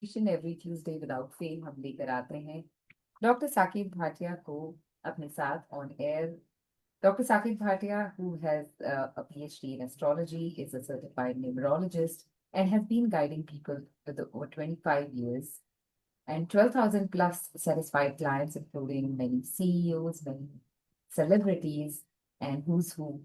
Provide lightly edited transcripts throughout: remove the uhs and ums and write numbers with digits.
Every Tuesday without fail हम लेकर आते हैं डॉक्टर साकेत भाटिया को अपने साथ on air. Dr. Saket Bhatia, who has a PhD in astrology, is a certified numerologist and has been guiding people for over 25 years and 12,000 plus satisfied clients, including many CEOs, many celebrities, and who's who.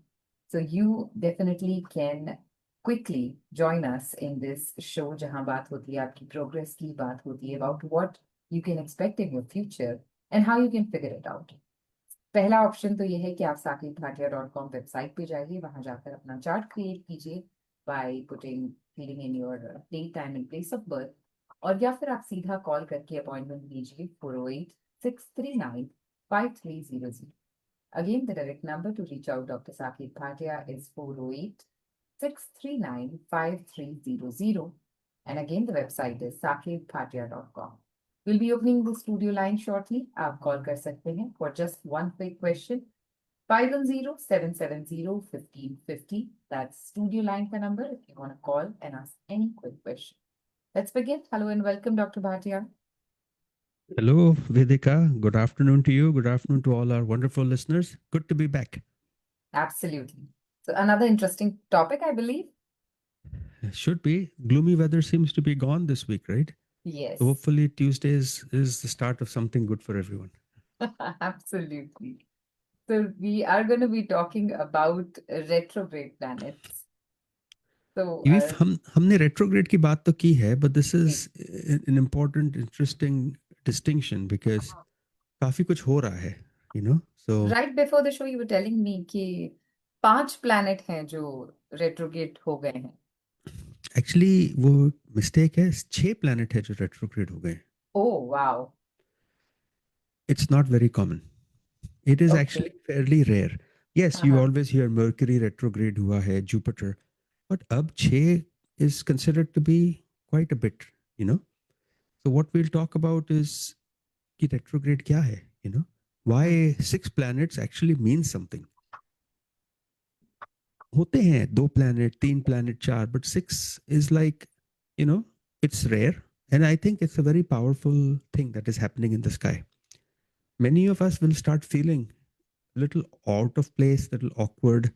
So you definitely can quickly join us in this show जहां बात होती है आपकी progress की बात होती है about what you can expect in your future and how you can figure it out. पहला ऑप्शन तो ये है कि आप साकेत भाटिया .com वेबसाइट पे जाइए, वहां जाकर अपना चार्ट क्रिएट कीजिए by putting feeding in your date time and place of birth. और या फिर आप सीधा कॉल करके अपॉइंटमेंट लीजिए 408-639-5300. Again, the direct number to reach out Dr. Saket Bhatia is 408-639-5300. And again, the website is saketbhatia.com. We'll be opening the studio line shortly. आप call कर सकते हैं for just one quick question. 510-770-1550. That's studio line का number if you want to call and ask any quick question. Let's begin. Hello and welcome, Dr. Bhatia. Hello, Vedika. Good afternoon to you. Good afternoon to all our wonderful listeners. Good to be back. Absolutely. So another interesting topic, I believe. Should be. Gloomy weather seems to be gone this week, right? Yes. So hopefully Tuesdays is the start of something good for everyone. Absolutely. So we are going to be talking about retrograde planets. So If हमने retrograde की बात तो की है, but this is an important, interesting distinction because काफी कुछ हो रहा है, you know. So right before the show you were telling me कि 5 planet हैं जो retrograde हो गए हैं. actually वो mistake है, 6 planet है जो retrograde हो गए. Oh wow. It's not very common. It is actually fairly rare. Yes, you always hear Mercury retrograde हुआ है, Jupiter, but अब 6 is considered to be quite a bit, you know. So what we'll talk about is कि retrograde क्या है, you know. Why 6 planets actually means something. होते हैं 2 planet, 3 planet, 4, but 6 is like, you know, it's rare. And I think it's a very powerful thing that is happening in the sky. Many of us will start feeling little out of place, little awkward.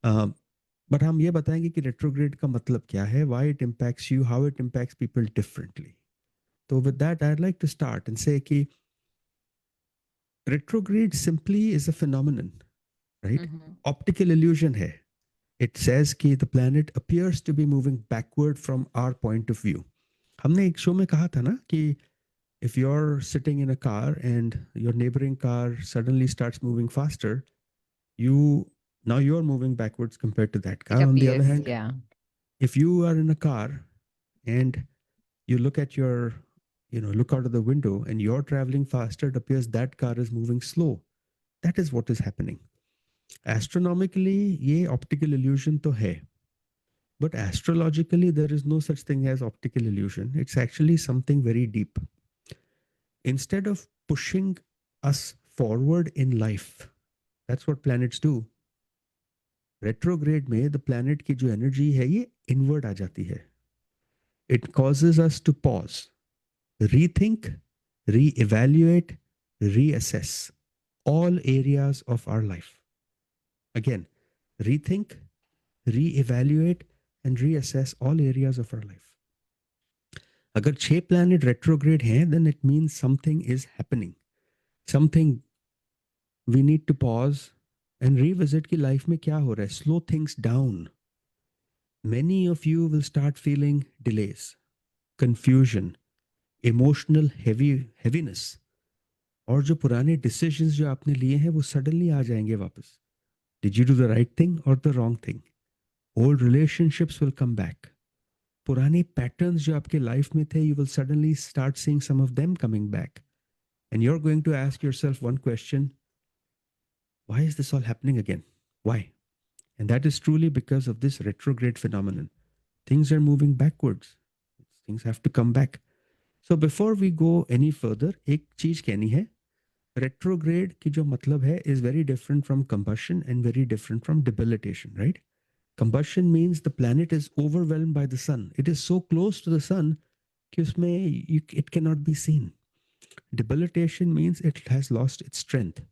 But हम ये बताएंगे कि retrograde का मतलब क्या है, why it impacts you, how it impacts people differently. So with that, I'd like to start and say कि retrograde simply is a phenomenon, right? Optical illusion है. It says कि the planet appears to be moving backward from our point of view. हमने एक show में कहा था ना कि if you're sitting in a car and your neighboring car suddenly starts moving faster, now you're moving backwards compared to that car. On the other hand, if you are in a car and you look at your, look out of the window and you're traveling faster, it appears that car is moving slow. That is what is happening. Astronomically, ये optical illusion तो है. But astrologically, there is no such thing as optical illusion. It's actually something very deep. Instead of pushing us forward in life, that's what planets do. Retrograde में the planet की जो energy है ये inward आ जाती है. It causes us to pause, rethink, reevaluate, reassess all areas of our life. Again, rethink, reevaluate, and reassess all areas of our life. अगर 6 planet retrograde हैं, then it means something is happening. Something we need to pause and revisit कि life में क्या हो रहा है. Slow things down. Many of you will start feeling delays, confusion, emotional heaviness. और जो पुराने decisions जो आपने लिए हैं वो suddenly आ जाएंगे वापस. Did you do the right thing or the wrong thing? Old relationships will come back. पुराने patterns जो आपके life में थे, you will suddenly start seeing some of them coming back. And you're going to ask yourself one question: why is this all happening again? Why? And that is truly because of this retrograde phenomenon. Things are moving backwards. Things have to come back. So before we go any further, एक चीज कहनी है. Retrograde की जो मतलब है is very different from combustion and very different from debilitation, right? Combustion means the planet is overwhelmed by the sun. It is so close to the sun कि उसमें it cannot be seen. Debilitation means it has lost its strength.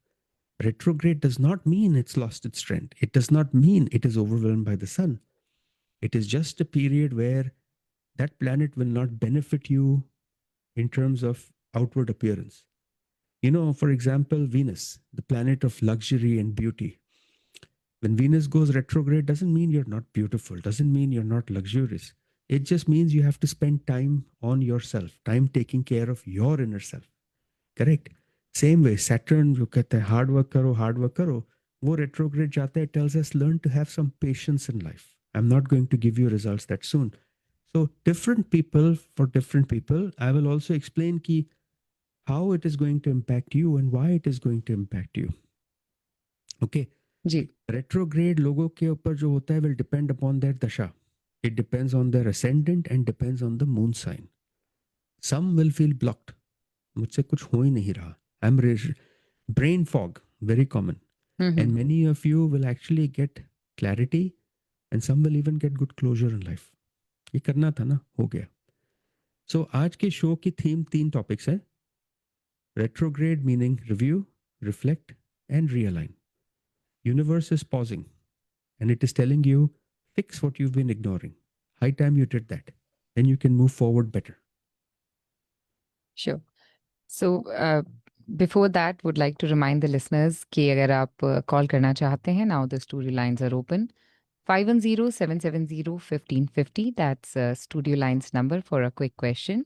Retrograde does not mean it's lost its strength. It does not mean it is overwhelmed by the sun. It is just a period where that planet will not benefit you in terms of outward appearance. You know, for example, Venus, the planet of luxury and beauty. When Venus goes retrograde, doesn't mean you're not beautiful, doesn't mean you're not luxurious. It just means you have to spend time on yourself, time taking care of your inner self. Correct? Same way, Saturn जो कहते हैं hard work करो, वो retrograde जाता है, tells us learn to have some patience in life. I'm not going to give you results that soon. So different people, for different people, I will also explain ki how it is going to impact you and why it is going to impact you. Okay. Ji. Retrograde लोगों के ऊपर जो होता है will depend upon their dasha. It depends on their ascendant and depends on the moon sign. Some will feel blocked. मुझसे कुछ हो ही नहीं रहा. Brain fog, very common. And many of you will actually get clarity and some will even get good closure in life. ये करना था ना, हो गया. So आज के शो की थीम 3 टॉपिक्स है. Retrograde meaning review, reflect and realign. Universe is pausing and it is telling you fix what you've been ignoring. High time you did that. Then you can move forward better. Sure. So before that, would like to remind the listeners कि अगर आप call करना चाहते हैं, now the studio lines are open. 510-770-1550. That's studio lines number for a quick question.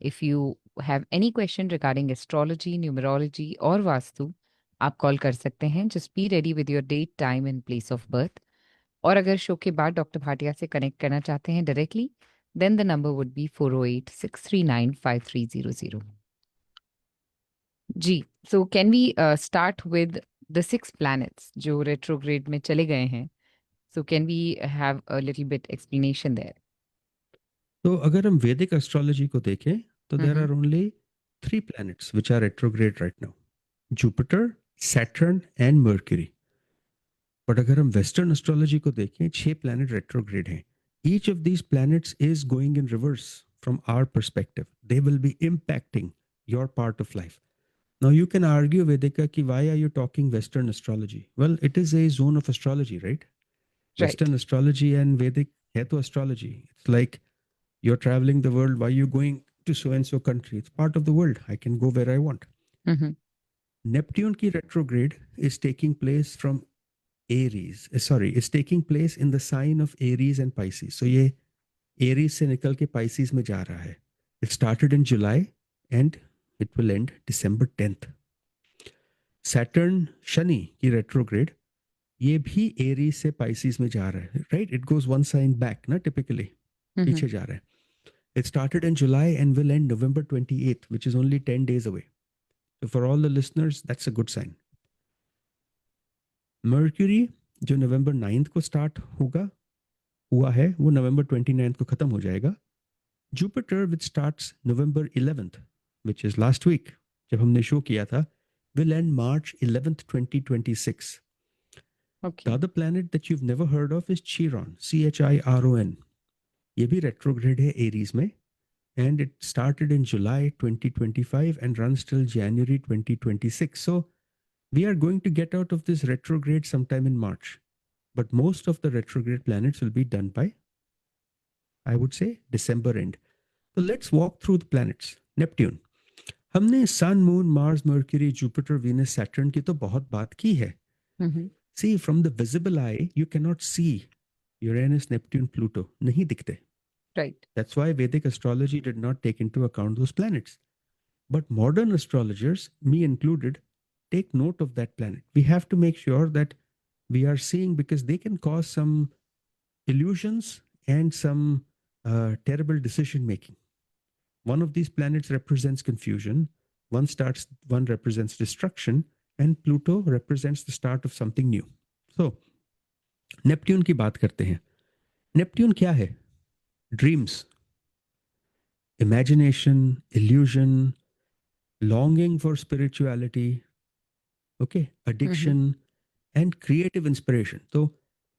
If you have any question regarding astrology, numerology or vastu, आप call कर सकते हैं. Just be ready with your date, time and place of birth. और अगर show के बाद doctor Bhatia से connect करना चाहते हैं directly, then the number would be 408-639-5300. जी, so can we start with the 6 planets जो retrograde में चले गए हैं? So can we have a little bit explanation there? तो अगर हम वैदिक एस्ट्रोलॉजी को देखें तो there are only 3 planets which are retrograde right now. Jupiter, Saturn and Mercury. But अगर हम वेस्टर्न एस्ट्रोलॉजी को देखें 6 planet retrograde हैं. Each of these planets is going in reverse from our perspective. They will be impacting your part of life. Now you can argue, Vedika, ki why are you talking Western astrology? Well, it is a zone of astrology, right? Western astrology and Vedic hai to astrology. It's like you're traveling the world. Why are you going to so and so country? It's part of the world. I can go where I want. Neptune ki retrograde is taking place from Aries. It's taking place in the sign of Aries and Pisces. So ye Aries se nikal ke Pisces mein ja raha hai. It started in July and it will end December 10th. Saturn Shani की retrograde ये भी Aries से Pisces में जा रहा है, right? It goes one sine back ना, typically पीछे जा रहा है. It started in July and will end November 28th, which is only 10 days away. So for all the listeners, that's a good sign. Mercury जो November 9th को start हुआ है, वो November 29th को खत्म हो जाएगा. Jupiter, which starts November 11th, which is last week, जब हमने शो किया था, will end March 11th, 2026. Okay. The other planet that you've never heard of is Chiron, Chiron. ये भी retrograde है Aries में, and it started in July 2025 and runs till January 2026. So we are going to get out of this retrograde sometime in March. But most of the retrograde planets will be done by, I would say, December end. So let's walk through the planets. Neptune. हमने Sun, Moon, Mars, Mercury, Jupiter, Venus, Saturn की तो बहुत बात की है. See, from the visible eye, you cannot see Uranus, Neptune, Pluto. नहीं दिखते. Right. That's why Vedic astrology did not take into account those planets. But modern astrologers, me included, take note of that planet. We have to make sure that we are seeing, because they can cause some illusions and some terrible decision making. One of these planets represents confusion. One represents destruction, and Pluto represents the start of something new. So, Neptune की बात करते हैं. Neptune क्या है? Dreams, imagination, illusion, longing for spirituality, okay, addiction, and creative inspiration. So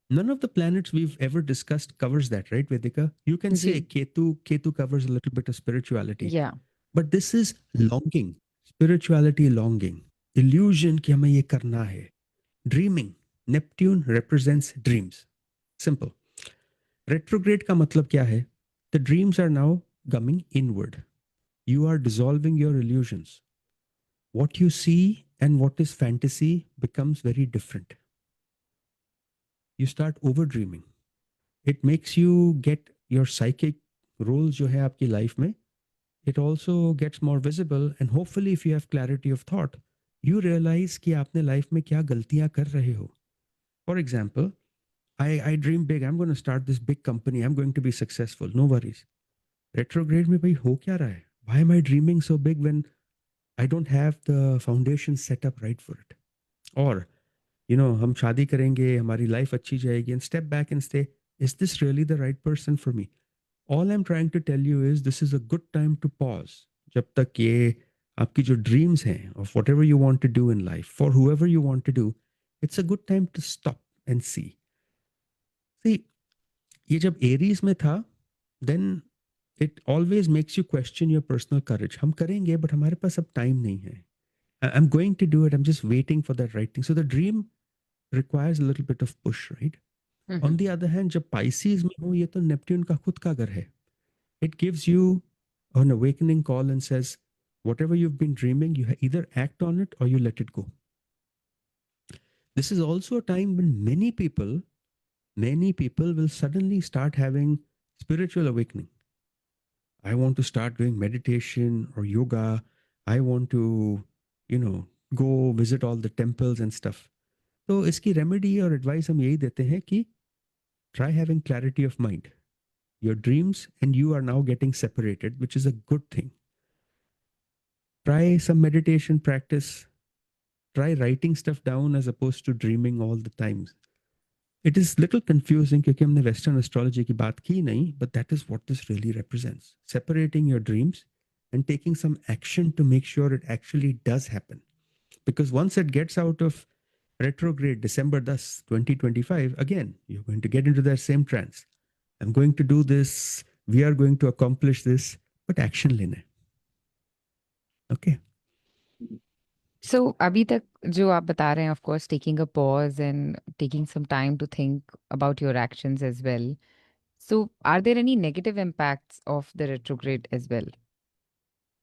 None of the planets we've ever discussed covers that, right, Vedika? You can say ji. Ketu covers a little bit of spirituality, Yeah. but this is longing, spirituality, longing, illusion कि हमें ये करना है, dreaming. Neptune represents dreams. Simple. Retrograde का मतलब क्या है? The dreams are now coming inward. You are dissolving your illusions. What you see and what is fantasy becomes very different. You start over dreaming. It makes you get your psychic roles जो है आपकी life में, it also gets more visible, and hopefully if you have clarity of thought, you realize कि आपने life में क्या गलतियां कर रहे हो. For example, I dream big, I'm going to start this big company, I'm going to be successful, no worries. Retrograde में भाई हो क्या रहा है? Why am I dreaming so big when I don't have the foundation set up right for it? Or हम शादी करेंगे, हमारी लाइफ अच्छी जाएगी, and step back and say, is this really the right person for me? All I'm trying to tell you is this is a good time to pause. जब तक ये आपकी जो dreams हैं of whatever you want to do in life, for whoever you want to do, it's a good time to stop and see. See, ये जब Aries में था, then it always makes you question your personal courage. हम करेंगे, but हमारे पास अब time नहीं है. I'm going to do it. I'm just waiting for that right thing. So the dream requires a little bit of push, right? On the other hand, जब Pisces में हो, ये तो Neptune का खुद का घर है. It gives you an awakening call and says, whatever you've been dreaming, you either act on it or you let it go. This is also a time when many people will suddenly start having spiritual awakening. I want to start doing meditation or yoga. I want to, go visit all the temples and stuff. तो इसकी remedy और advice हम यही देते हैं कि try having clarity of mind. Your dreams and you are now getting separated, which is a good thing. Try some meditation practice. Try writing stuff down as opposed to dreaming all the time. It is little confusing क्योंकि हमने Western astrology की बात की नहीं, but that is what this really represents. Separating your dreams and taking some action to make sure it actually does happen. Because once it gets out of retrograde December 2025, again, you're going to get into that same trance. I'm going to do this, we are going to accomplish this, but action लेना है. Okay. So अभी तक जो आप बता रहे हैं, of course, taking a pause and taking some time to think about your actions as well. So are there any negative impacts of the retrograde as well?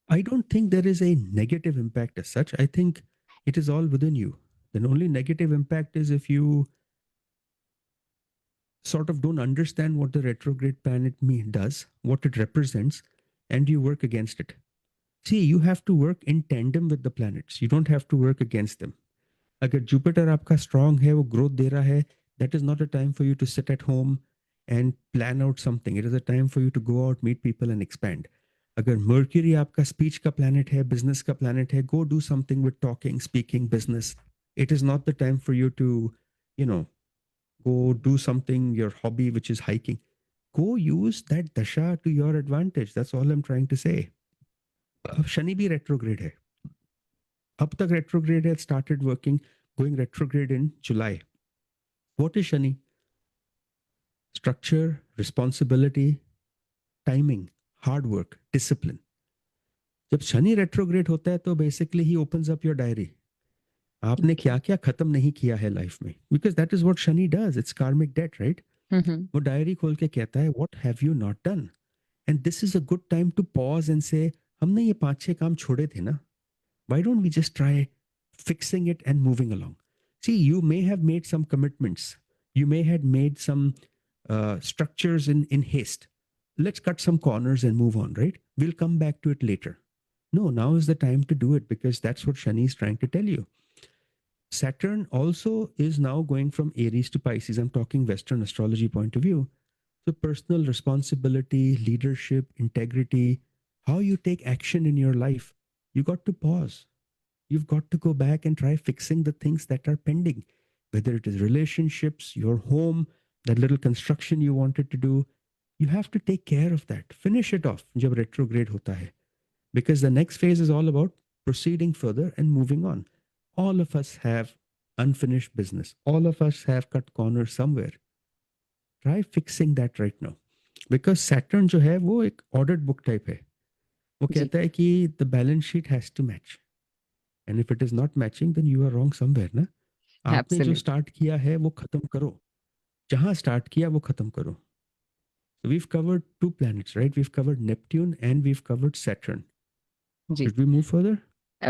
I don't think there is a negative impact as such. I think it is all within you. The only negative impact is if you sort of don't understand what the retrograde planet does, what it represents, and you work against it. See, you have to work in tandem with the planets. You don't have to work against them. अगर Jupiter आपका strong है, वो growth दे रहा है, that is not a time for you to sit at home and plan out something. It is a time for you to go out, meet people and expand. अगर Mercury आपका speech का planet है, business का planet है, go do something with talking, speaking, business. It is not the time for you to, you know, go do something, your hobby, which is hiking. Go use that dasha to your advantage. That's all I'm trying to say. अब शनि भी retrograde है. अब तक retrograde had started working, going retrograde in July. What is Shani? Structure, responsibility, timing, hard work, discipline. जब Shani retrograde होता है तो basically he opens up your diary. आपने क्या क्या खत्म नहीं किया है लाइफ में, because that is what Shani does. It's karmic debt, right? वो डायरी खोल के कहता है what have you not done, and this is a good time to pause and say हमने ये 5-6 काम छोड़े थे ना, why don't we just try fixing it and moving along. See, you may have made some commitments, you may have made some structures in haste. Let's cut some corners and move on, right? We'll come back to it later. No, now is the time to do it, because that's what Shani is trying to tell you. Saturn also is now going from Aries to Pisces. I'm talking Western astrology point of view. So personal responsibility, leadership, integrity, how you take action in your life, you got to pause. You've got to go back and try fixing the things that are pending, whether it is relationships, your home, that little construction you wanted to do. You have to take care of that. Finish it off जब retrograde होता है. Because the next phase is all about proceeding further and moving on. All of us have unfinished business. All of us have cut corners somewhere. try fixing that right now. Because Saturn जो है वो एक ordered book type है. वो जी कहता है कि the balance sheet has to match. And if it is not matching, then you are wrong somewhere, ना? आपने जो एब्सोल्युटली start किया है वो खत्म करो. जहाँ start किया वो खत्म करो. So we've covered 2 planets, right? We've covered Neptune and we've covered Saturn. Ji Should we move further?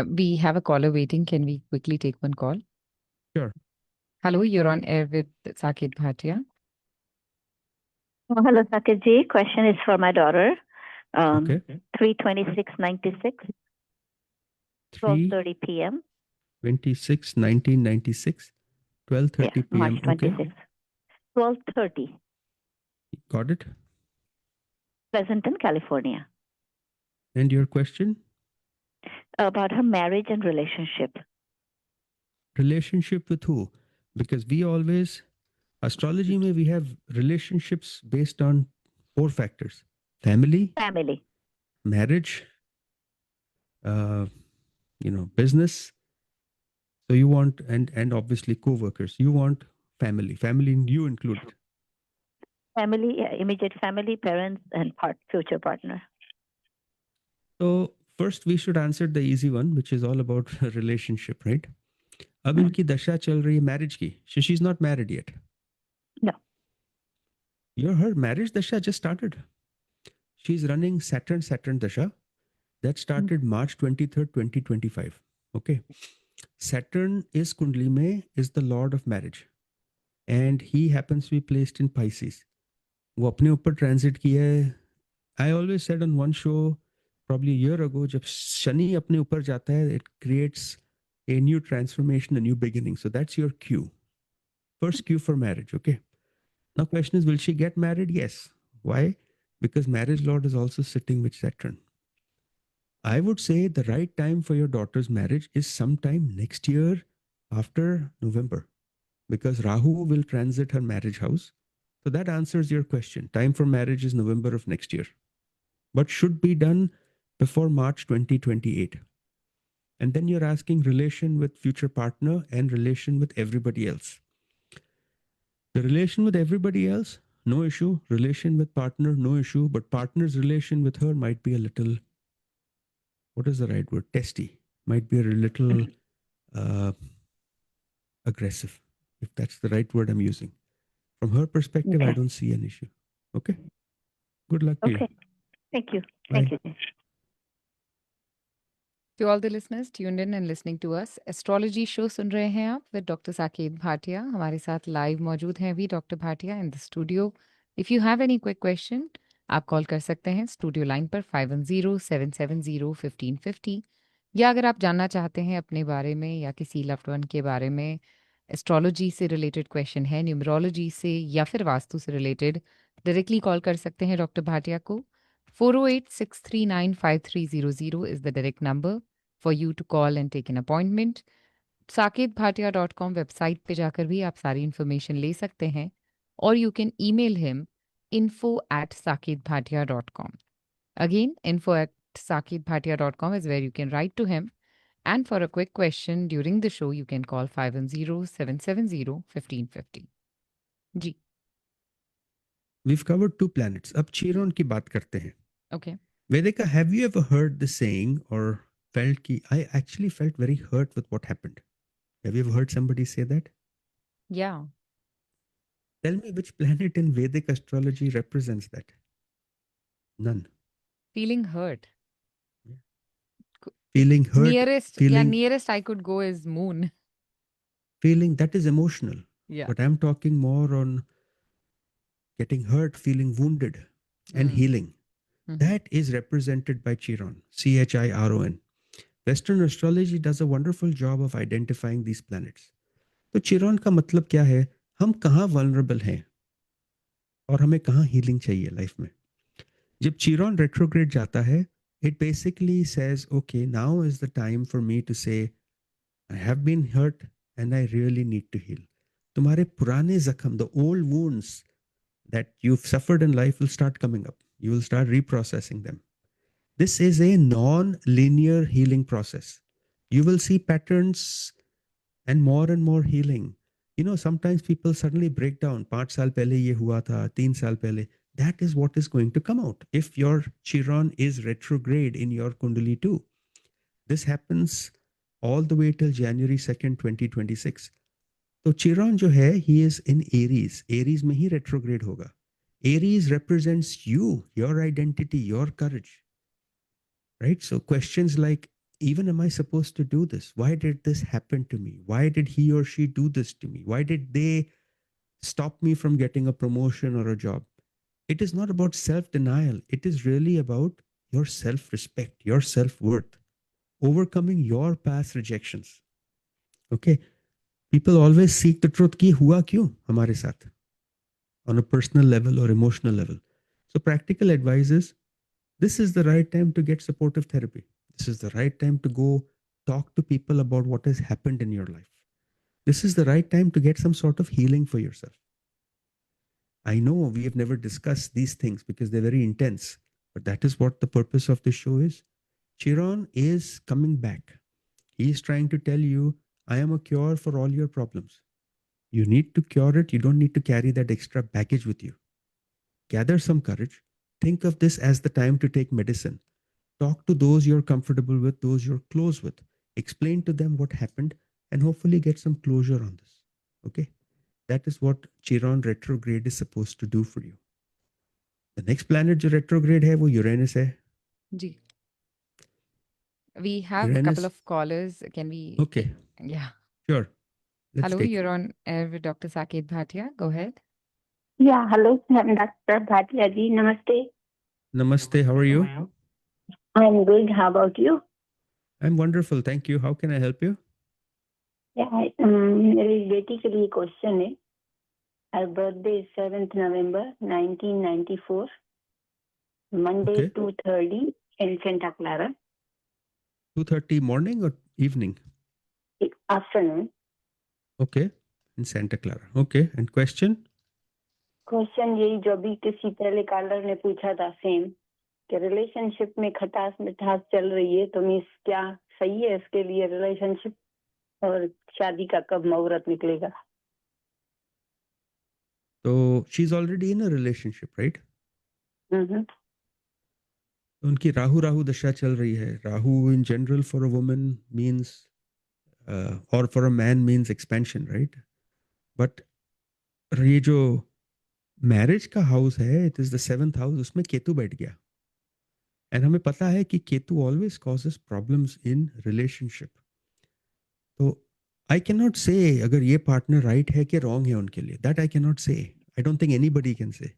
we have a caller waiting. Can we quickly take one call? Sure. Hello, you're on air with Saket Bhatia. Oh, hello, Saket ji. Question is for my daughter. Okay. 3/26/96, 3 12:30 p.m. 26 1996 12:30 Yeah, p.m. March Okay, 26th. 12:30, got it. Pleasanton, California. And your question? About her marriage and relationship. Relationship with who? Because we always, astrology mein we have relationships based on 4 factors: family, Family. marriage, business. So you want, and obviously co-workers. You want family you included. Family, immediate family, parents, and future partner. So first we should answer the easy one, which is all about relationship, right? अब इनकी दशा चल रही है marriage की. So she's not married yet. No. Her marriage dasha just started. She's running Saturn dasha. That started March 23rd, 2025. Okay. Saturn is Kundli mein is the lord of marriage. And he happens to be placed in Pisces. वो अपने ऊपर transit किया है. I always said on one show, probably a year ago, जब शनि अपने ऊपर जाता है, it creates a new transformation, a new beginning. So that's your cue. First cue for marriage, okay? Now question is, will she get married? Yes. Why? Because marriage lord is also sitting with Saturn. I would say the right time for your daughter's marriage is sometime next year after November, because Rahu will transit her marriage house. So that answers your question. Time for marriage is November of next year, but should be done before March 2028. And then you're asking relation with future partner and relation with everybody else. The relation with everybody else, no issue. Relation with partner, no issue. But partner's relation with her might be a little, what is the right word? Testy. Might be a little aggressive, if that's the right word I'm using. From her perspective, I Okay. don't see an issue. Okay? Good luck to you. Okay. Thank you. Bye. Thank you. To all the listeners tuned in and listening to us, astrology show सुन रहे हैं आप with doctor Saket Bhatia. हमारे साथ live मौजूद हैं अभी doctor Bhatia in the studio. If you have any quick question आप कॉल कर सकते हैं स्टूडियो लाइन पर 5107701550. या अगर आप जानना चाहते हैं अपने बारे में या किसी लव्ड वन के बारे में, एस्ट्रोलॉजी से रिलेटेड क्वेश्चन है, न्यूमरोलॉजी से या फिर वास्तु से रिलेटेड, डायरेक्टली कॉल कर सकते हैं डॉक्टर भाटिया को. 408-639-5300 is the direct number for you to call and take an appointment. saketbhatia.com website पे जाकर भी आप सारी इन्फॉर्मेशन ले सकते हैं, और you can email him info@saketbhatia.com. Again, info@saketbhatia.com is where you can write to him. And for a quick question during the show, you can call 510-770-1550. Ji. We've covered 2 planets. अब Chiron की बात करते हैं. Okay. Vedika, have you ever heard the saying or felt ki, I actually felt very hurt with what happened? Have you ever heard somebody say that? Yeah. Tell me which planet in Vedic astrology represents that? None. Feeling hurt. Feeling hurt, Nearest I could go is moon. feeling that is emotional. Yeah. But I'm talking more on getting hurt, feeling wounded, and healing. That is represented by Chiron, Chiron. Western astrology does a wonderful job of identifying these planets. तो Chiron का मतलब क्या है? हम कहाँ vulnerable हैं और हमें कहाँ healing चाहिए लाइफ में. जब Chiron retrograde जाता है, it basically says, okay, now is the time for me to say, I have been hurt and I really need to heal. तुम्हारे पुराने जख्म, the old wounds that you've suffered in life will start coming up. You will start reprocessing them. This is a non-linear healing process. You will see patterns and more healing sometimes people suddenly break down. 5 साल पहले ये हुआ था, 3 साल पहले. That is what is going to come out if your Chiron is retrograde in your Kundali too. This happens all the way till January 2nd, 2026. तो Chiron जो है, he is in Aries. Aries में ही retrograde होगा. Aries represents you, your identity, your courage. Right? So questions like, even am I supposed to do this? Why did this happen to me? Why did he or she do this to me? Why did they stop me from getting a promotion or a job? It is not about self-denial. It is really about your self-respect, your self-worth, overcoming your past rejections. Okay? People always seek the truth कि हुआ क्यों हमारे साथ, on a personal level or emotional level. So practical advice is, this is the right time to get supportive therapy. This is the right time to go talk to people about what has happened in your life. This is the right time to get some sort of healing for yourself. I know we have never discussed these things because they're very intense, but that is what the purpose of this show is. Chiron is coming back. He is trying to tell you, I am a cure for all your problems. You need to cure it. You don't need to carry that extra baggage with you. Gather some courage. Think of this as the time to take medicine. Talk to those you're comfortable with, those you're close with. Explain to them what happened and hopefully get some closure on this. Okay? That is what Chiron retrograde is supposed to do for you. The next planet जो retrograde है वो Uranus है. जी. We have a couple of callers. Can we? Okay. Yeah. Sure. Let's Hello, take you're on air with Dr. Saket Bhatia. Go ahead. Yeah, hello, Dr. Bhatia ji. Namaste. Namaste. How are you? I'm good. How about you? I'm wonderful. Thank you. How can I help you? Yeah, मेरी बेटी के लिए question है. Her birthday is 7th November 1994. Monday, Okay. 2:30 in Santa Clara. 2:30 morning or evening? Afternoon. Okay. In Santa Clara. Okay. And question? Question यही जो भी किसी पहले कॉलर ने पूछा था सेम कि रिलेशनशिप में खटास मिठास चल रही है तो मीन्स क्या सही है इसके लिए रिलेशनशिप और शादी का कब मुहूर्त निकलेगा. So she's already in a relationship, right? उनकी राहु राहु दशा चल रही है. Rahu in general for a woman means or for a man means expansion, right? But ये जो मैरिज का हाउस है, it is the 7th house, उसमें केतु बैठ गया. And हमें पता है कि Ketu always causes problems in relationship. तो I cannot say अगर ये partner right है कि wrong है उनके लिए. That I cannot say. I don't think anybody can say.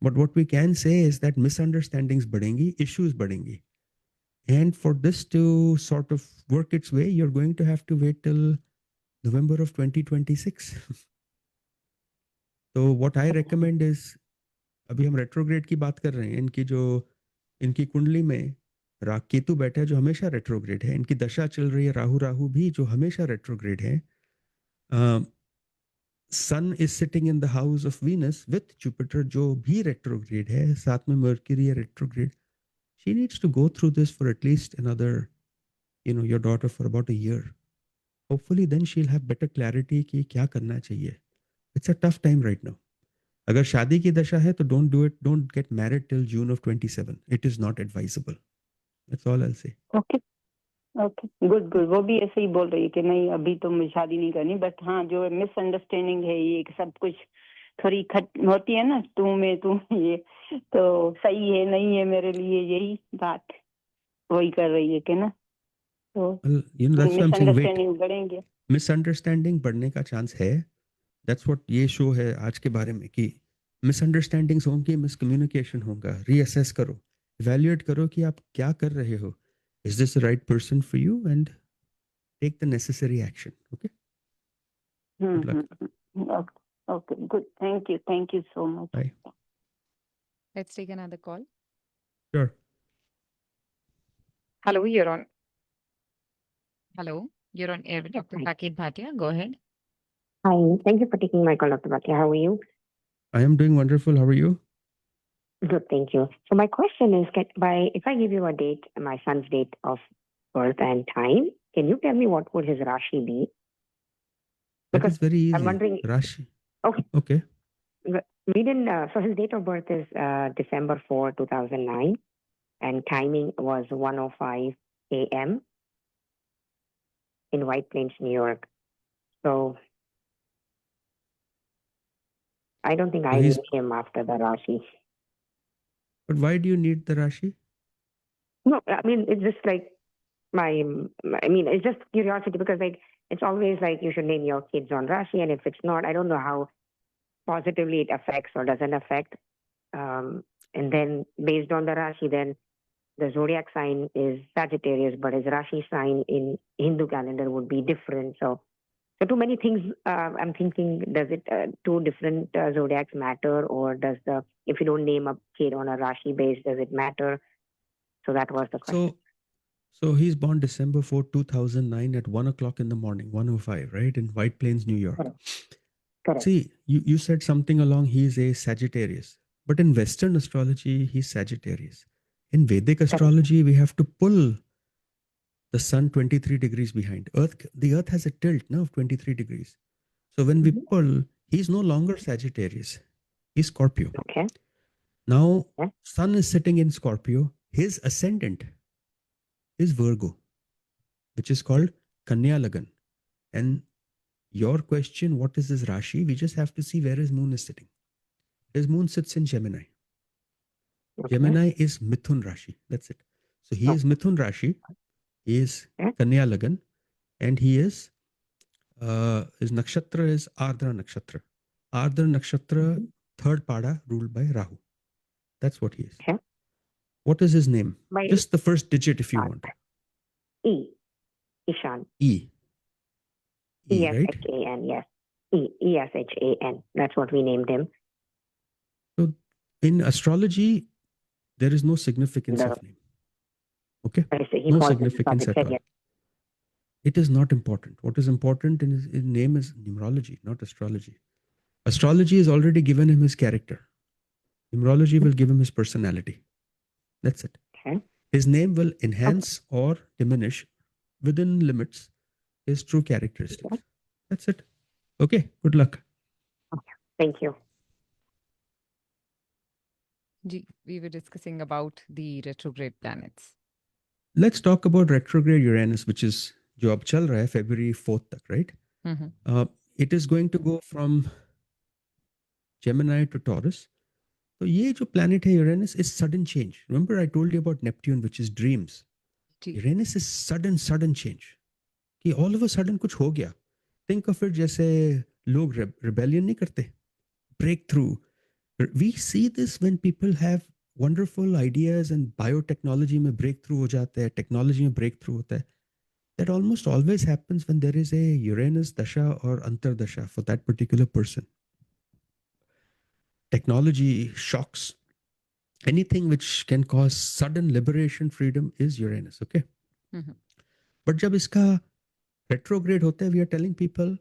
But what we can say is that misunderstandings बढ़ेंगी, issues बढ़ेंगी. And for this to sort of work its way, you're going to have to wait till November of 2026. So what I recommend is, अभी हम retrograde की बात कर रहे हैं. इनकी कुंडली में केतु बैठा है जो हमेशा retrograde है. इनकी दशा चल रही है राहु राहु भी जो हमेशा retrograde है. Sun is sitting in the house of Venus with Jupiter जो भी retrograde है. साथ में Mercury है retrograde. She needs to go through this for at least another, your daughter for about a year. Hopefully then she'll have better clarity कि क्या करना चाहिए. It's a tough time right now. अगर शादी की दशा है तो don't do it. Don't get married till June of 27. It is not advisable. That's all I'll say. Okay. Good. वो भी ऐसे ही बोल रही है कि नहीं अभी तो मुझे शादी नहीं करनी. बट हाँ जो मिसअंडरस्टैंडिंग है ये सब कुछ थोड़ी होती है ना, तू ये तो सही है नहीं है मेरे लिए, यही बात वही कर रही है कि ना. तो that's what I'm saying. Misunderstanding बढ़ेंगे. मिसअंडरस्टैंडिंग बढ़ने का चांस है. That's what ये शो है आज के बारे में कि मिसअंडरस्टैंडिंग्स होंगी, मिसकम्युनिकेशन होगा. रीअसेस करो, इवैल्यूएट करो कि आप क्या कर रहे हो. Is this the right person for you? And take the necessary action. Okay. Good luck. Okay. Good. Thank you so much. Bye. Let's take another call. Sure. Hello, you're on air with Dr. Saket Bhatia. Go ahead. Hi, thank you for taking my call, Dr. Bhatia. How are you? I am doing wonderful. How are you? Good, thank you. So my question is, if I give you a date, my son's date of birth and time, can you tell me what would his Rashi be? That is very easy. I'm wondering. Rashi. Okay. Okay. We didn't. So his date of birth is December 4, 2009, and timing was 1:05 a.m. in White Plains, New York. So I don't think I he's- need him after the Rashi. But why do you need the Rashi? No, I mean, it's just like it's just curiosity, because like it's always like you should name your kids on Rashi, and if it's not, I don't know how positively it affects or doesn't affect. And then based on the Rashi, then the zodiac sign is Sagittarius, but his Rashi sign in Hindu calendar would be different. So too many things. I'm thinking, does it two different zodiacs matter, or if you don't name a kid on a Rashi base, does it matter? So that was the question. So he's born December 4, 2009 at 1 o'clock in the morning, 1:05, right? In White Plains, New York. Correct. See, you said something along, he's a Sagittarius. But in Western astrology, he's Sagittarius. In Vedic astrology, we have to pull the sun 23 degrees behind. The Earth has a tilt now of 23 degrees. So when we pull, he's no longer Sagittarius. He's Scorpio. Okay. Now, Yeah. sun is sitting in Scorpio. His ascendant is Virgo, which is called Kanya Lagan. And your question, what is his Rashi? We just have to see where his moon is sitting. His moon sits in Gemini. Okay. Gemini is Mithun Rashi. That's it. So he is Mithun Rashi. He is Kanya Lagan. And his nakshatra is Ardra Nakshatra. Ardra Nakshatra, third pada, ruled by Rahu. That's what he is. Okay. What is his name? My Just the first digit if you want. Ishan. E, right? Eshan, yes. Eshan. That's what we named him. So in astrology, there is no significance of name. Okay? No significance at all. It is not important. What is important in his name is numerology, not astrology. Astrology has already given him his character. Numerology will give him his personality. That's it. Okay. His name will enhance or diminish within limits his true characteristics. Okay. That's it. Okay. Good luck. Okay. Thank you. We were discussing about the retrograde planets. Let's talk about retrograde Uranus, which is जो अब चल रहा है February 4th तक, right? It is going to go from Gemini to Taurus. So ये जो planet है Uranus is sudden change. Remember I told you about Neptune, which is dreams. Uranus is sudden change. कि all of a sudden कुछ हो गया. Think of it जैसे लोग rebellion नहीं करते. Breakthrough. We see this when people have wonderful ideas and biotechnology में breakthrough हो जाता है, technology में breakthrough होता है. That almost always happens when there is a Uranus dasha or antardasha for that particular person. Technology shocks, anything which can cause sudden liberation, freedom is Uranus, okay? But जब इसका retrograde होता है, we are telling people,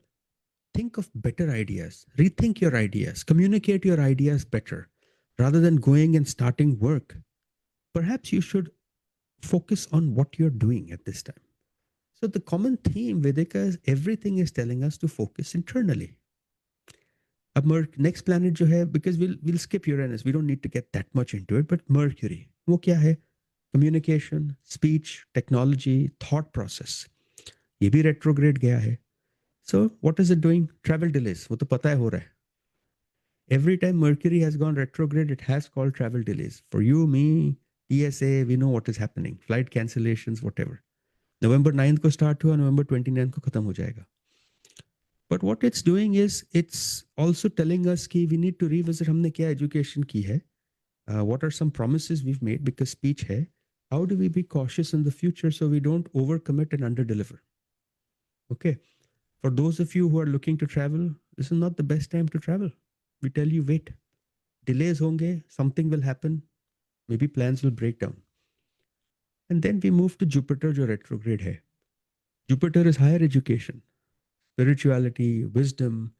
think of better ideas, rethink your ideas, communicate your ideas better. Rather than going and starting work, perhaps you should focus on what you're doing at this time. So the common theme Vedika is everything is telling us to focus internally. अब next planet जो है, because we'll skip Uranus, we don't need to get that much into it, but Mercury, वो क्या है? Communication, speech, technology, thought process. ये भी retrograde गया है. So what is it doing? Travel delays. वो तो पता है हो रहा है. Every time Mercury has gone retrograde, it has called travel delays. For you, me, TSA, we know what is happening. Flight cancellations, whatever. November 9th को start हुआ, November 29th को खत्म हो जाएगा. But what it's doing is, it's also telling us कि we need to revisit हमने क्या education की है. What are some promises we've made, because speech है. How do we be cautious in the future so we don't overcommit and underdeliver? Okay. For those of you who are looking to travel, this is not the best time to travel. We tell you, wait. Delays होंगे, something will happen. Maybe plans will break down. And then we move to Jupiter, जो retrograde है. Jupiter is higher education, spirituality, wisdom,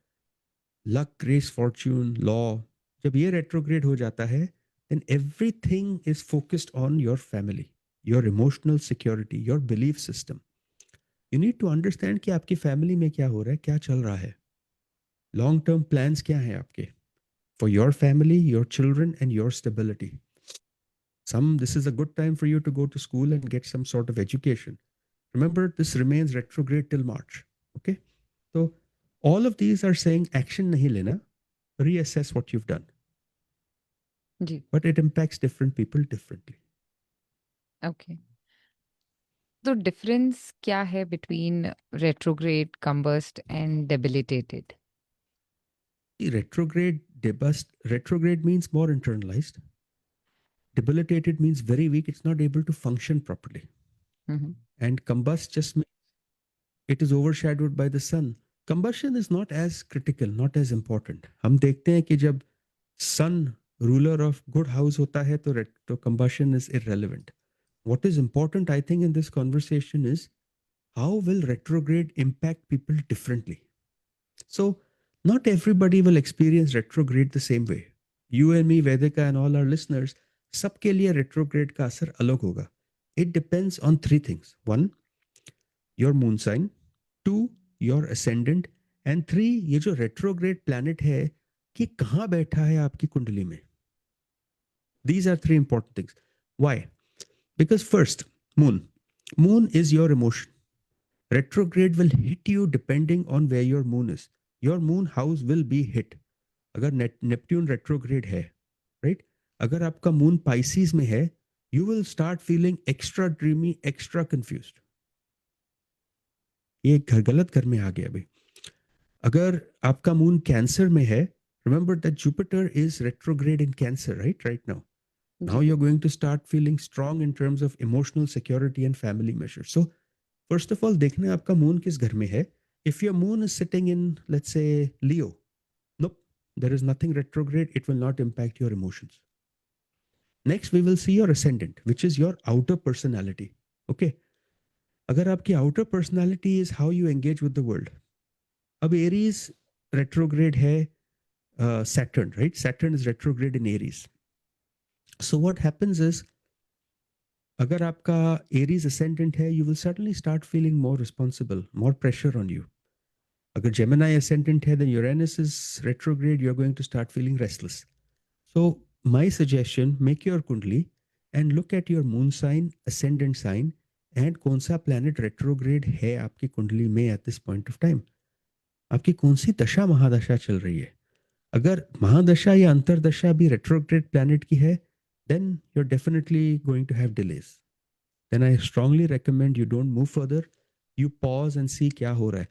luck, grace, fortune, law. जब ये retrograde हो जाता है, then everything is focused on your family, your emotional security, your belief system. You need to understand कि आपकी family में क्या हो रहा है, क्या चल रहा है. long-term plans क्या हैं आपके? For your family, your children, and your stability. This is a good time for you to go to school and get some sort of education. Remember, this remains retrograde till March. Okay? So all of these are saying action nahi lena, reassess what you've done. जी. But it impacts different people differently. Okay. तो difference क्या है between retrograde, combust and debilitated? Retrograde means more internalized. Debilitated means very weak. It's not able to function properly. Mm-hmm. And combust just means it is overshadowed by the sun. Combustion is not as critical, not as important. हम देखते हैं कि जब sun ruler of good house होता है तो combustion is irrelevant. What is important, I think, in this conversation is how will retrograde impact people differently. So not everybody will experience retrograde the same way. You and me, Vedika, and all our listeners, सबके लिए retrograde का असर अलग होगा. It depends on three things. One, your moon sign. Two, your ascendant. And three, ये जो retrograde planet है कि कहाँ बैठा है आपकी कुंडली में. These are three important things. Why? Because first, moon. Moon is your emotion. Retrograde will hit you depending on where your moon is. Your moon house will be hit. अगर Neptune retrograde है, right? अगर आपका moon Pisces में है, you will start feeling extra dreamy, extra confused. ये गलत घर में आ गया अभी. अगर आपका moon Cancer में है, remember that Jupiter is retrograde in Cancer, right now. Now you're going to start feeling strong in terms of emotional security and family measures. So first of all, देखना आपका moon किस घर में है. If your moon is sitting in, let's say, Leo, nope, there is nothing retrograde. It will not impact your emotions. Next, we will see your ascendant, which is your outer personality. Okay. अगर आपकी outer personality is how you engage with the world. अब Aries retrograde है Saturn, right? Saturn is retrograde in Aries. So what happens is, अगर आपका Aries ascendant है, you will suddenly start feeling more responsible, more pressure on you. अगर Gemini ascendant है, then Uranus is retrograde, you're going to start feeling restless. So my suggestion, make your kundli and look at your moon sign, ascendant sign, and कौन सा planet retrograde है आपकी कुंडली में at this point of time. आपकी कौन सी दशा महादशा चल रही है. अगर महादशा या अंतरदशा भी retrograde planet की है, then you're definitely going to have delays. Then I strongly recommend you don't move further. You pause and see क्या हो रहा है.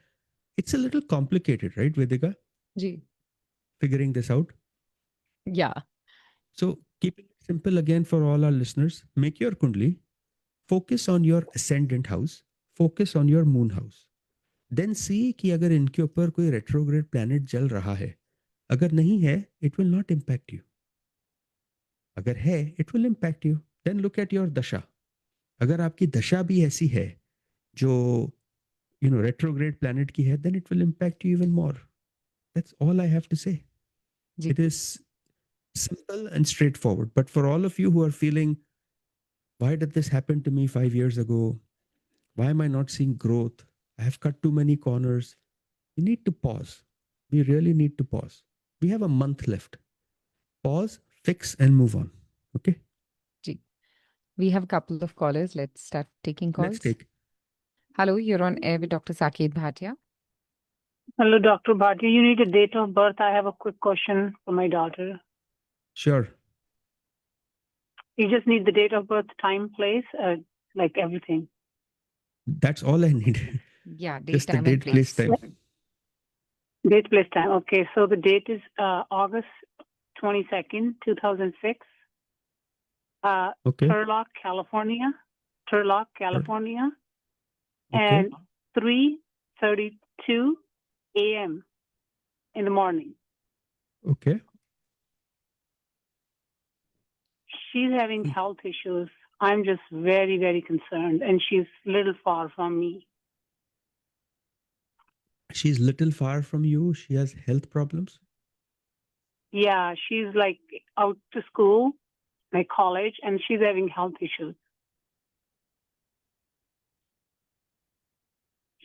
It's a little complicated, right, Vedika? Ji. Figuring this out. Yeah. So keeping it simple again for all our listeners, make your kundli, focus on your ascendant house, focus on your moon house. Then see कि अगर इनके ऊपर कोई retrograde planet चल रहा है. अगर नहीं है, it will not impact you. अगर है, it will impact you. Then look at your dasha. अगर आपकी दशा भी ऐसी है जो retrograde planet की है, then it will impact you even more. That's all I have to say. Ji. It is simple and straightforward. But for all of you who are feeling, why did this happen to me 5 years ago? Why am I not seeing growth? I have cut too many corners. We need to pause. We really need to pause. We have a month left. Pause, fix, and move on. Okay? Ji. We have a couple of callers. Let's start taking calls. Let's take. Hello, you're on air with Dr. Saket Bhatia. Hello, Dr. Bhatia. You need a date of birth. I have a quick question for my daughter. Sure. You just need the date of birth, time, place, like everything. That's all I need. Yeah, date, Just the time, date, and place, place. time. Date, place, time. Okay, so the date is August 22nd, 2006. Okay. Turlock, California. Turlock, California. Okay. And 3:32 a.m. in the morning. Okay. She's having health issues. I'm just very, very concerned, and she's a little far from me. She's little far from you. She has health problems. Yeah, she's like out to school, like college, and she's having health issues.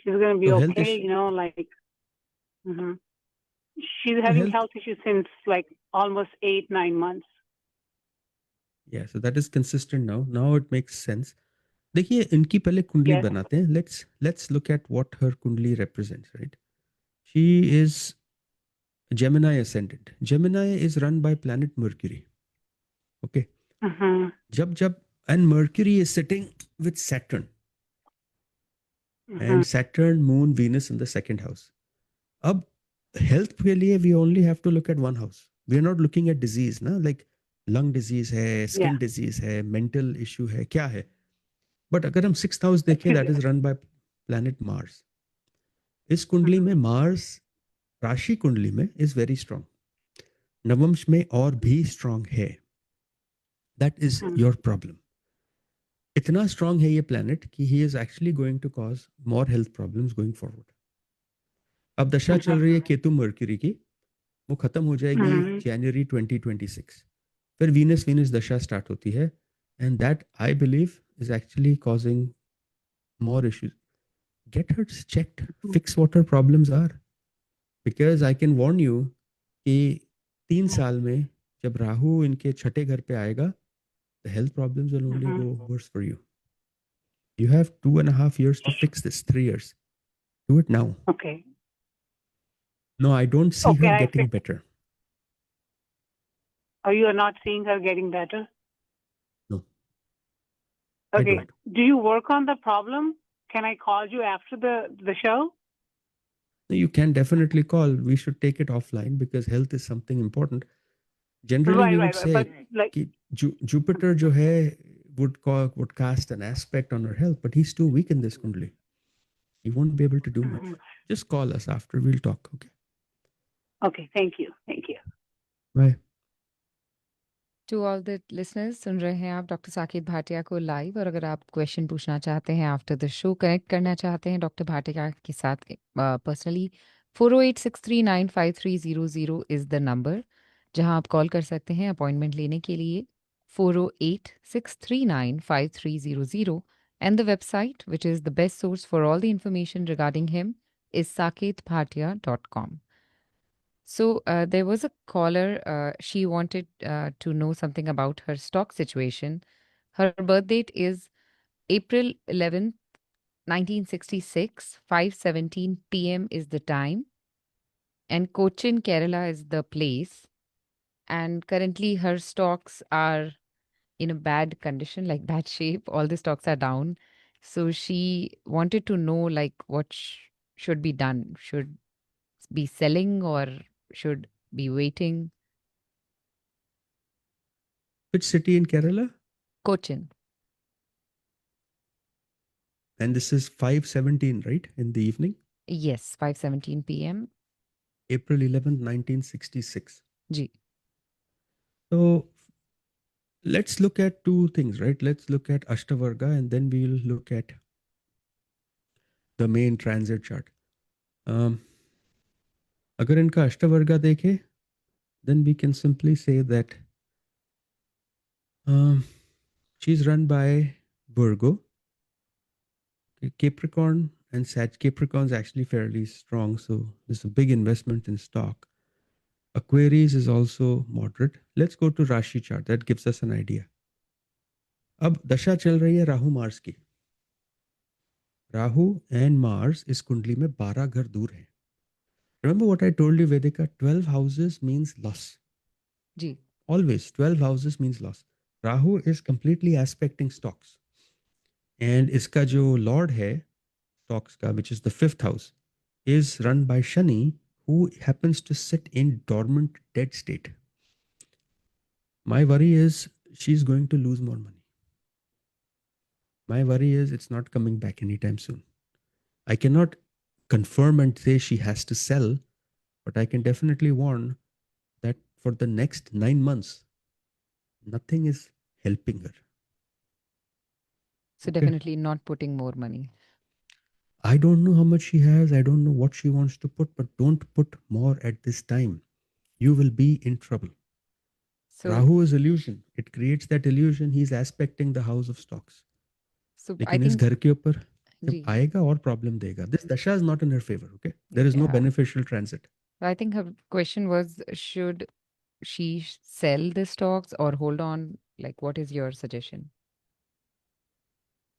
She's gonna be So health okay, issue- you know, like. Mhm. She's having health issues since like almost 8-9 months. Yeah, so that is consistent now. Now it makes sense. देखिए इनकी पहले कुंडली Yes. बनाते हैं. Let's look at what her कुंडली represents, right? She is Gemini ascendant. Gemini is run by planet Mercury. Okay. जब and Mercury is sitting with Saturn. And Saturn, Moon, Venus in the second house. अब health के लिए we only have to look at one house. We are not looking at disease, ना? Like lung disease है, skin disease है, mental issue है, क्या है? But अगर हम sixth house देखें, that is run by planet Mars. इस कुंडली में Mars राशि कुंडली में is very strong. नवंश में और भी strong है. That is your problem. इतना strong है ये planet कि he is actually going to cause more health problems going forward. अब दशा चल रही है केतु मर्क्यूरी की, वो खत्म हो जाएगी जनवरी 2026. फिर वीनस दशा स्टार्ट होती है, and that I believe is actually causing more issues. Get her checked. Fix what her problems are. Because I can warn you कि 3 साल में जब राहु इनके छठे घर पे आएगा, the health problems will only go worse for you. You have 2.5 years to fix this. 3 years. Do it now. Okay. No, I don't see her getting better. Oh, you are not seeing her getting better? No. Okay. Do you work on the problem? Can I call you after the show? You can definitely call. We should take it offline because health is something important. Generally, we would say like, Jupiter jo hai, would cast an aspect on her health, but he's too weak in this kundli. He won't be able to do much. Just call us after. We'll talk. Okay. Okay. Thank you. Thank you. Bye. To all the listeners, सुन रहे हैं आप doctor Saket Bhatia को live, और अगर आप question पूछना चाहते हैं आफ्टर द शो, कनेक्ट करना चाहते हैं डॉक्टर भाटिया के साथ पर्सनली, 4086395300 इज़ द नंबर जहां आप कॉल कर सकते हैं अपॉइंटमेंट लेने के लिए. 4086395300, and the website which is the best source for all the information regarding him is saketbhatia.com. So there was a caller, she wanted to know something about her stock situation. Her birth date is April 11th, 1966, 5:17 p.m. is the time. And Cochin, Kerala is the place. And currently her stocks are in a bad condition, like bad shape. All the stocks are down. So she wanted to know like what should be done. Should be selling or should be waiting? Which city in Kerala? Cochin. And this is 5:17, right? In the evening? Yes, 5:17 p.m. April 11th, 1966. Ji. So let's look at two things, right? Let's look at Ashtavarga and then we'll look at the main transit chart. अगर इनका अष्टवर्गा देखें, then we can simply say that she's run by Virgo. Capricorn and Capricorn is actually fairly strong, so there's a big investment in stock. Aquarius is also moderate. Let's go to Rashi chart. That gives us an idea. अब दशा चल रही है Rahu Mars की. Rahu and Mars इस कुंडली में 12 घर दूर हैं. Remember what I told you, Vedika? 12 houses means loss. Ji. Always 12 houses means loss. Rahu is completely aspecting stocks. And iska jo lord hai, stocks ka, which is the 5th house, is run by Shani, who happens to sit in dormant dead state. My worry is she's going to lose more money. My worry is it's not coming back anytime soon. I cannot confirm and say she has to sell, but I can definitely warn that for the next 9 months, nothing is helping her. So definitely not putting more money. I don't know how much she has. I don't know what she wants to put, but don't put more at this time. You will be in trouble. So, Rahu is illusion. It creates that illusion. He's aspecting the house of stocks. So I think इस घर के ऊपर जब आएगा और problem देगा. This dasha is not in her favor. Okay, there is no beneficial transit. I think her question was, should she sell the stocks or hold on? Like, what is your suggestion?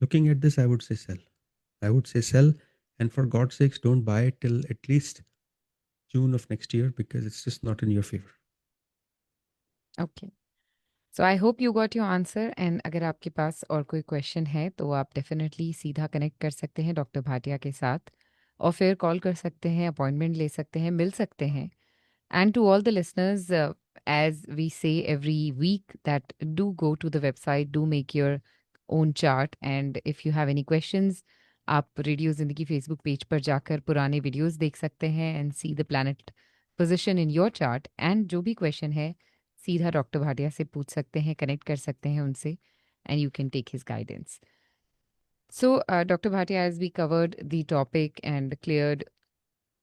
Looking at this, I would say sell. I would say sell, and for God's sakes, don't buy it till at least June of next year because it's just not in your favor. Okay. So I hope you got your answer. And अगर आपके पास और कोई question है तो आप definitely सीधा connect कर सकते हैं डॉक्टर भाटिया के साथ और फिर कॉल कर सकते हैं, अपॉइंटमेंट ले सकते हैं, मिल सकते हैं. And to all the listeners, as we say every week, that do go to the website, do make your own chart. And if you have any questions, आप रेडियो जिंदगी फेसबुक पेज पर जाकर पुराने वीडियोस देख सकते हैं and see the planet position in your chart. And जो भी क्वेश्चन है सीधा डॉक्टर भाटिया से पूछ सकते हैं, कनेक्ट कर सकते हैं उनसे, and you can take his guidance. So, Dr. Bhatia, as we covered the topic and cleared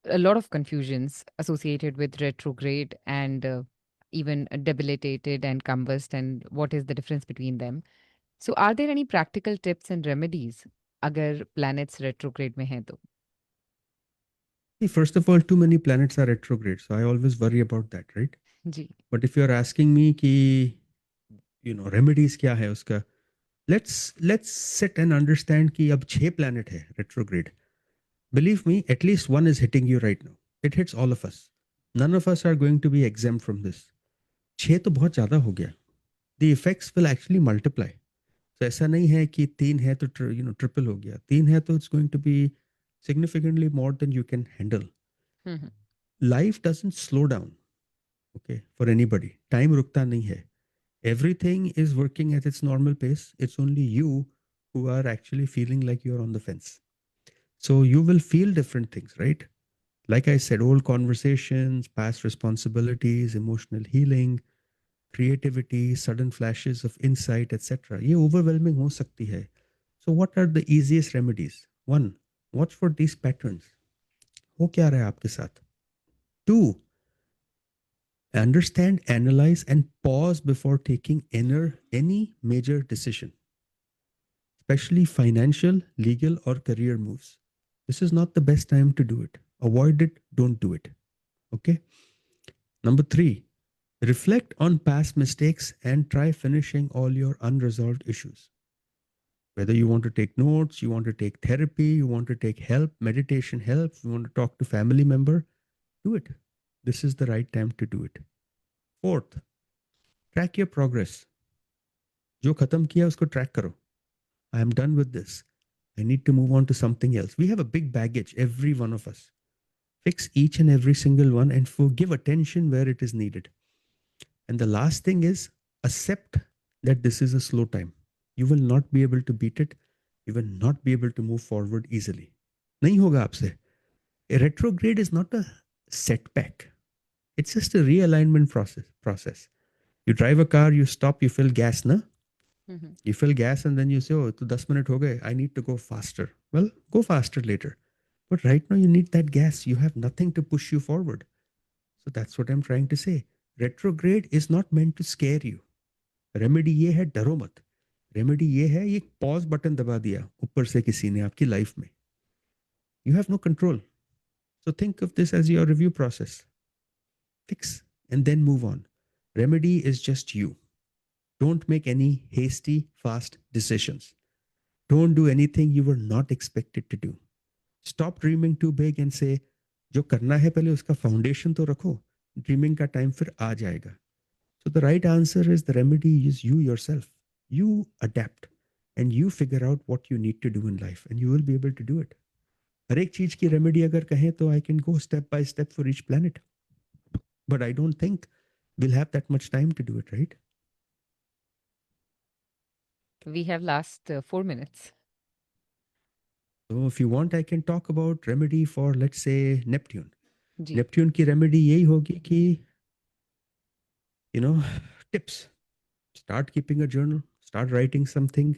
a lot of confusions associated with retrograde and even debilitated and combust and what is the difference between them. So are there any practical tips and remedies agar planets retrograde mein hai to? First of all, too many planets are retrograde, so I always worry about that, right? Ji. But if you're asking me ki, remedies kya hai uska, let's sit and understand कि अब 6 planet है retrograde. Believe me, at least one is hitting you right now. It hits all of us. None of us are going to be exempt from this. 6 तो बहुत ज़्यादा हो गया. The effects will actually multiply. So ऐसा नहीं है कि 3 है तो triple हो गया. 3 है तो it's going to be significantly more than you can handle. Mhm. Life doesn't slow down, okay, for anybody. Time रुकता नहीं है. Everything is working at its normal pace. It's only you who are actually feeling like you're on the fence. So you will feel different things, right? Like I said, old conversations, past responsibilities, emotional healing, creativity, sudden flashes of insight, etc. ये overwhelming हो सकती है. So what are the easiest remedies? 1, watch for these patterns. हो क्या रहा है आपके साथ? 2, understand, analyze, and pause before taking any major decision, especially financial, legal, or career moves. This is not the best time to do it. Avoid it, don't do it. Okay? Number 3, reflect on past mistakes and try finishing all your unresolved issues. Whether you want to take notes, you want to take therapy, you want to take help, meditation help, you want to talk to family member, do it. This is the right time to do it. 4th, track your progress. जो खत्म किया उसको track करो. I am done with this. I need to move on to something else. We have a big baggage, every one of us. Fix each and every single one and give attention where it is needed. And the last thing is accept that this is a slow time. You will not be able to beat it. You will not be able to move forward easily. नहीं होगा आपसे. A retrograde is not a setback. It's just a realignment process. You drive a car, you stop, you fill gas, na? Mhm. You fill gas and then you say, oh, to 10 minutes ho gaye, I need to go faster. Well, go faster later. But right now you need that gas. You have nothing to push you forward. So that's what I'm trying to say. Retrograde is not meant to scare you. Remedy ये है डरो मत. Remedy ये है ये pause button दबा दिया ऊपर से किसी ने आपकी life में. You have no control. So think of this as your review process. Fix and then move on. Remedy is just you. Don't make any hasty, fast decisions. Don't do anything you were not expected to do. Stop dreaming too big and say, जो करना है पहले उसका foundation तो रखो. Dreaming का time फिर आ जाएगा. So the right answer is the remedy is you yourself. You adapt and you figure out what you need to do in life and you will be able to do it. हर एक चीज की remedy अगर कहें तो I can go step by step for each planet. But I don't think we'll have that much time to do it, right? We have last 4 minutes. So if you want, I can talk about remedy for, let's say, Neptune. Ji. Neptune की remedy यही होगी कि, tips. Start keeping a journal. Start writing something.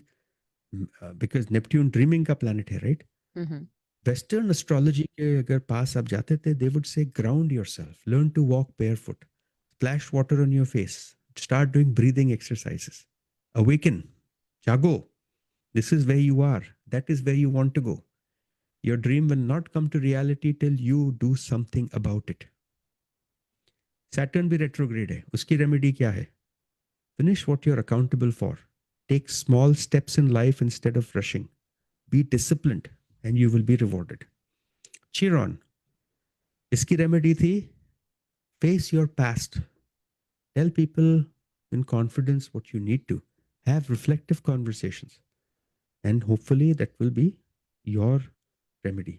Because Neptune dreaming का planet है, right? Mhm. Western astrology के अगर पास आप जाते थे, they would say ground yourself. Learn to walk barefoot. Splash water on your face. Start doing breathing exercises. Awaken. Jago. This is where you are. That is where you want to go. Your dream will not come to reality till you do something about it. Saturn भी retrograde है, उसकी remedy क्या है? Finish what you are accountable for, take small steps in life instead of rushing, be disciplined and you will be rewarded. Chiron, इसकी remedy थी face your past, tell people in confidence what you need to, have reflective conversations, and hopefully that will be your remedy.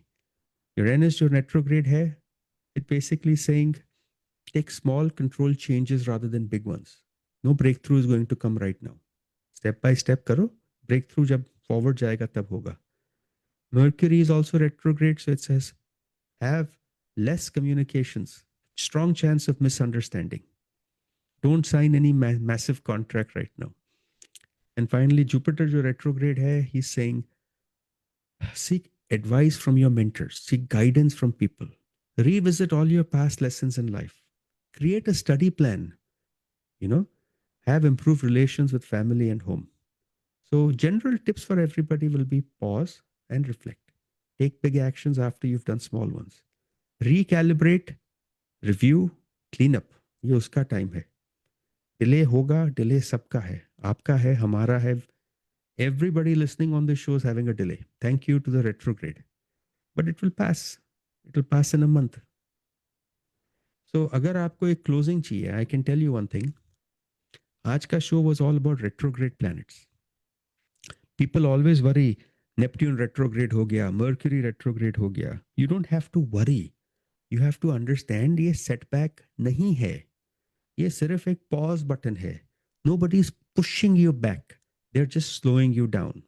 Uranus your retrograde hai, it basically saying take small controlled changes rather than big ones. No breakthrough is going to come right now. Step by step karo, breakthrough jab forward jayega tab hoga. Mercury is also retrograde, so it says have less communications, strong chance of misunderstanding. Don't sign any massive contract right now. And finally, Jupiter, jo retrograde hai, he's saying, seek advice from your mentors, seek guidance from people, revisit all your past lessons in life, create a study plan, have improved relations with family and home. So general tips for everybody will be pause and reflect. Take big actions after you've done small ones. Recalibrate, review, clean up. ये उसका time है. Delay होगा, delay सबका है, आपका है, हमारा है. Everybody listening on this show is having a delay. Thank you to the retrograde. But it will pass. It will pass in a month. So अगर आपको एक closing चाहिए, I can tell you one thing. आज का show was all about retrograde planets. People always worry, Neptune retrograde हो गया, Mercury retrograde हो गया. You don't have to worry. You have to understand ये setback नहीं है. ये सिर्फ एक pause button है. Nobody is pushing you back. They're just slowing you down.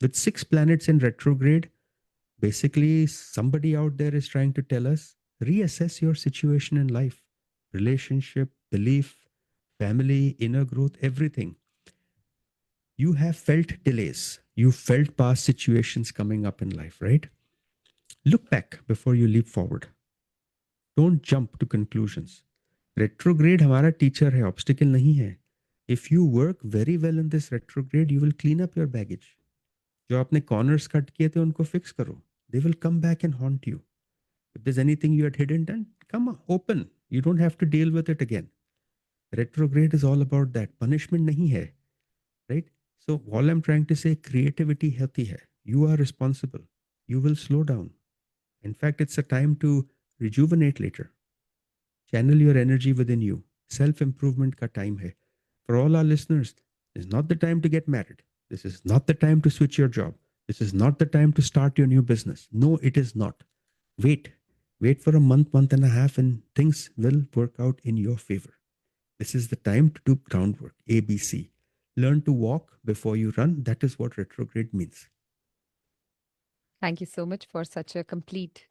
With 6 planets in retrograde, basically somebody out there is trying to tell us, reassess your situation in life, relationship, belief, family, inner growth, everything. You have felt delays. You felt past situations coming up in life, right? Look back before you leap forward. Don't jump to conclusions. Retrograde हमारा teacher है, obstacle नहीं है. If you work very well in this retrograde, you will clean up your baggage. जो आपने corners cut किए थे उनको fix करो. They will come back and haunt you. If there's anything you had hidden, then come on, open. You don't have to deal with it again. Retrograde is all about that. Punishment nahi hai, right? So all I'm trying to say, creativity healthy hai. You are responsible. You will slow down. In fact, it's a time to rejuvenate later. Channel your energy within you. Self-improvement ka time hai. For all our listeners, this is not the time to get married. This is not the time to switch your job. This is not the time to start your new business. No, it is not. Wait. Wait for a month, month and a half, and things will work out in your favor. This is the time to do groundwork, ABC. Learn to walk before you run. That is what retrograde means. Thank you so much for such a complete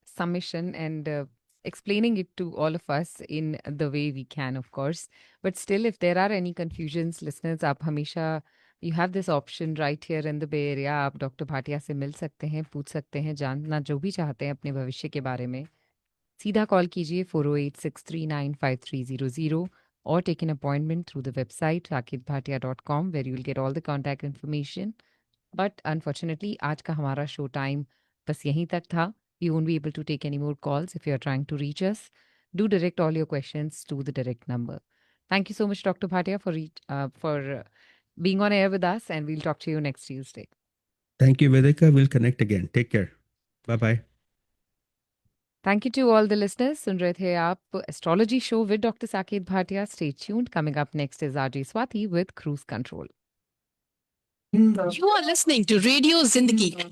summation and explaining it to all of us in the way we can, of course. But still, if there are any confusions, listeners, आप हमेशा you have this option right here in the Bay Area. आप doctor Bhatia से मिल सकते हैं, पूछ सकते हैं, जानना जो भी चाहते हैं अपने भविष्य के बारे में. सीधा कॉल कीजिए 408-639-5300 or take an appointment through the website saketbhatia.com where you will get all the contact information. But unfortunately, आज का हमारा show time बस यहीं तक था. We won't be able to take any more calls. If you are trying to reach us, do direct all your questions to the direct number. Thank you so much, Dr. Bhatia, for being on air with us, and we'll talk to you next Tuesday. Thank you, Vedika. We'll connect again. Take care. Bye-bye. Thank you to all the listeners. सुन रहे थे आप Astrology Show with Dr. Saket Bhatia. Stay tuned. Coming up next is RJ Swati with Cruise Control. You are listening to Radio Zindagi.